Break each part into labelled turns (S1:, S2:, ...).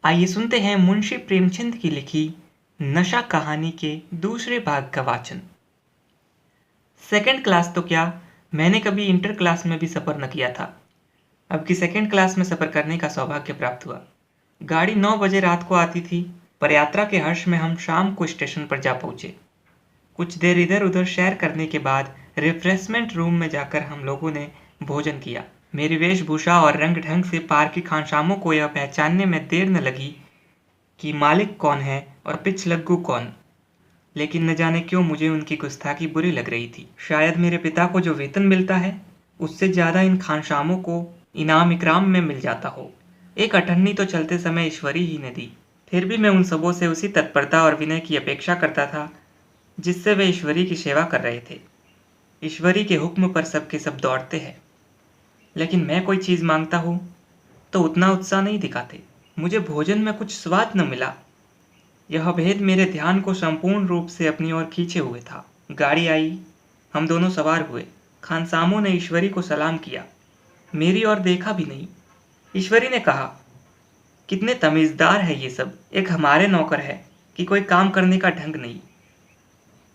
S1: आइए सुनते हैं मुंशी प्रेमचंद की लिखी नशा कहानी के दूसरे भाग का वाचन। सेकंड क्लास तो क्या, मैंने कभी इंटर क्लास में भी सफ़र न किया था। अब की सेकंड क्लास में सफ़र करने का सौभाग्य प्राप्त हुआ। गाड़ी 9 बजे रात को आती थी, पर यात्रा के हर्ष में हम शाम को स्टेशन पर जा पहुँचे। कुछ देर इधर उधर सैर करने के बाद रिफ्रेशमेंट रूम में जाकर हम लोगों ने भोजन किया। मेरी वेशभूषा और रंग ढंग से पार की खानसामों को यह पहचानने में देर न लगी कि मालिक कौन है और पिछलग्गू कौन। लेकिन न जाने क्यों मुझे उनकी गुस्ताखी बुरी लग रही थी। शायद मेरे पिता को जो वेतन मिलता है उससे ज़्यादा इन खानसामों को इनाम इकराम में मिल जाता हो। एक अठन्नी तो चलते समय ईश्वरी ही ने दी, फिर भी मैं उन सबों से उसी तत्परता और विनय की अपेक्षा करता था जिससे वे ईश्वरी की सेवा कर रहे थे। ईश्वरी के हुक्म पर सबके सब दौड़ते हैं, लेकिन मैं कोई चीज़ मांगता हूँ तो उतना उत्साह नहीं दिखाते। मुझे भोजन में कुछ स्वाद न मिला। यह भेद मेरे ध्यान को संपूर्ण रूप से अपनी ओर खींचे हुए था। गाड़ी आई, हम दोनों सवार हुए। खानसामों ने ईश्वरी को सलाम किया, मेरी ओर देखा भी नहीं। ईश्वरी ने कहा, कितने तमीज़दार है ये सब, एक हमारे नौकर है कि कोई काम करने का ढंग नहीं।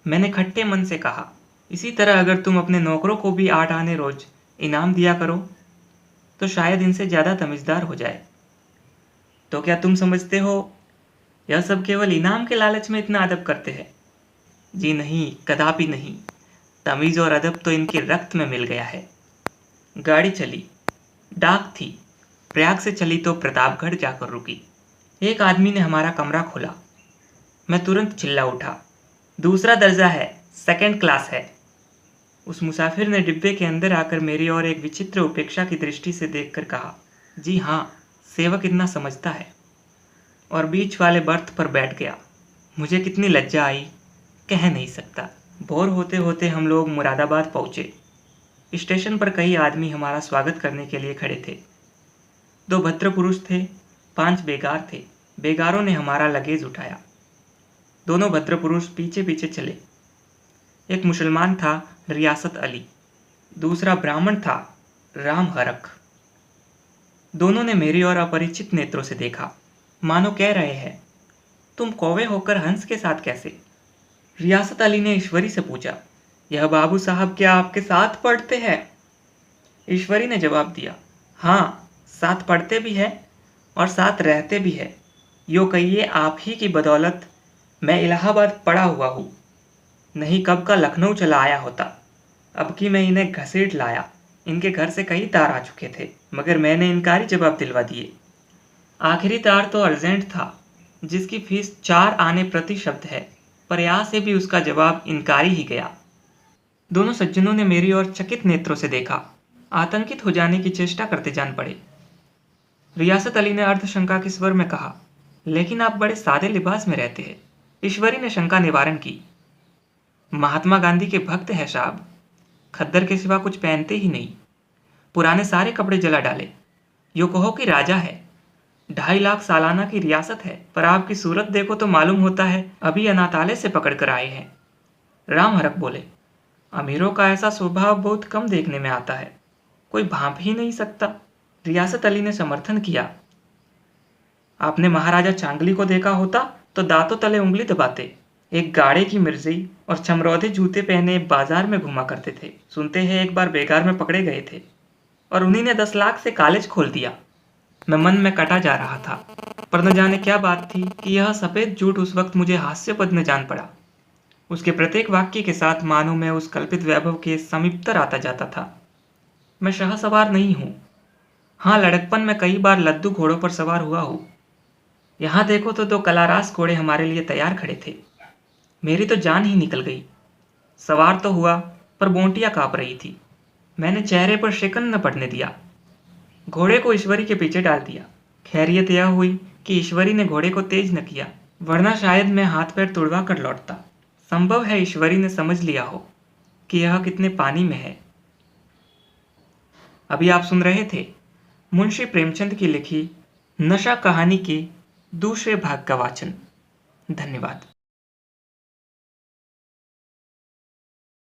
S1: मैंने खट्टे मन से कहा, इसी तरह अगर तुम अपने नौकरों को भी 8 आने रोज इनाम दिया करो तो शायद इनसे ज़्यादा तमीज़दार हो जाए। तो क्या तुम समझते हो यह सब केवल इनाम के लालच में इतना अदब करते हैं? जी नहीं, कदापि नहीं। तमीज़ और अदब तो इनके रक्त में मिल गया है। गाड़ी चली। डाक थी। प्रयाग से चली तो प्रतापगढ़ जाकर रुकी। एक आदमी ने हमारा कमरा खोला। मैं तुरंत चिल्ला उठा, दूसरा दर्जा है, सेकंड क्लास है। उस मुसाफिर ने डिब्बे के अंदर आकर मेरी ओर एक विचित्र उपेक्षा की दृष्टि से देखकर कहा, जी हाँ, सेवक इतना समझता है, और बीच वाले बर्थ पर बैठ गया। मुझे कितनी लज्जा आई, कह नहीं सकता। भोर होते होते हम लोग मुरादाबाद पहुँचे। स्टेशन पर कई आदमी हमारा स्वागत करने के लिए खड़े थे। 2 भद्र पुरुष थे, 5 बेगार थे। बेगारों ने हमारा लगेज उठाया। दोनों भद्र पुरुष पीछे पीछे चले। एक मुसलमान था, रियासत अली। दूसरा ब्राह्मण था, राम हरख। दोनों ने मेरी ओर अपरिचित नेत्रों से देखा, मानो कह रहे हैं, तुम कौवे होकर हंस के साथ कैसे? रियासत अली ने ईश्वरी से पूछा, यह बाबू साहब क्या आपके साथ पढ़ते हैं? ईश्वरी ने जवाब दिया, हाँ, साथ पढ़ते भी है और साथ रहते भी है। यो कहिए आप ही की बदौलत मैं इलाहाबाद पड़ा हुआ हूँ, नहीं कब का लखनऊ चला आया होता। अब की मैं इन्हें घसीट लाया। इनके घर से कई तार आ चुके थे, मगर मैंने इनकारी जवाब दिलवा दिए। आखिरी तार तो अर्जेंट था, जिसकी फीस 4 आने प्रति शब्द है, पर यहाँ से भी उसका जवाब इनकारी ही गया। दोनों सज्जनों ने मेरी ओर चकित नेत्रों से देखा, आतंकित हो जाने की चेष्टा करते जान पड़े। रियासत अली ने अर्धशंका के स्वर में कहा, लेकिन आप बड़े सादे लिबास में रहते हैं। ईश्वरी ने शंका निवारण की, महात्मा गांधी के भक्त है साहब, खद्दर के सिवा कुछ पहनते ही नहीं। पुराने सारे कपड़े जला डाले। यो कहो कि राजा है, 2.5 लाख सालाना की रियासत है, पर आपकी सूरत देखो तो मालूम होता है अभी अनाथालय से पकड़ कर आए हैं। राम हरख बोले, अमीरों का ऐसा स्वभाव बहुत कम देखने में आता है, कोई भांप ही नहीं सकता। रियासत अली ने समर्थन किया, आपने महाराजा चांगली को देखा होता तो दांतों तले उंगली दबाते। एक गाड़े की मिर्जी और चमरौधे जूते पहने बाजार में घुमा करते थे। सुनते हैं एक बार बेगार में पकड़े गए थे और उन्हीं ने 10 लाख से कॉलेज खोल दिया। मैं मन में कटा जा रहा था, पर न जाने क्या बात थी कि यह सफ़ेद झूठ उस वक्त मुझे हास्यपद में जान पड़ा। उसके प्रत्येक वाक्य के साथ मानो मैं उस कल्पित वैभव के समीपतर आता जाता था। मैं शहसवार नहीं हूँ। हाँ, लड़कपन में कई बार लद्दू घोड़ों पर सवार हुआ हूँ। यहाँ देखो तो 2 कलारास घोड़े हमारे लिए तैयार खड़े थे। मेरी तो जान ही निकल गई। सवार तो हुआ, पर बोंटियाँ काँप रही थी। मैंने चेहरे पर शिकन न पड़ने दिया। घोड़े को ईश्वरी के पीछे डाल दिया। खैरियत यह हुई कि ईश्वरी ने घोड़े को तेज न किया, वरना शायद मैं हाथ पैर तुड़वा कर लौटता। संभव है ईश्वरी ने समझ लिया हो कि यह कितने पानी में है। अभी आप सुन रहे थे मुंशी प्रेमचंद की लिखी नशा कहानी के दूसरे भाग का वाचन। धन्यवाद।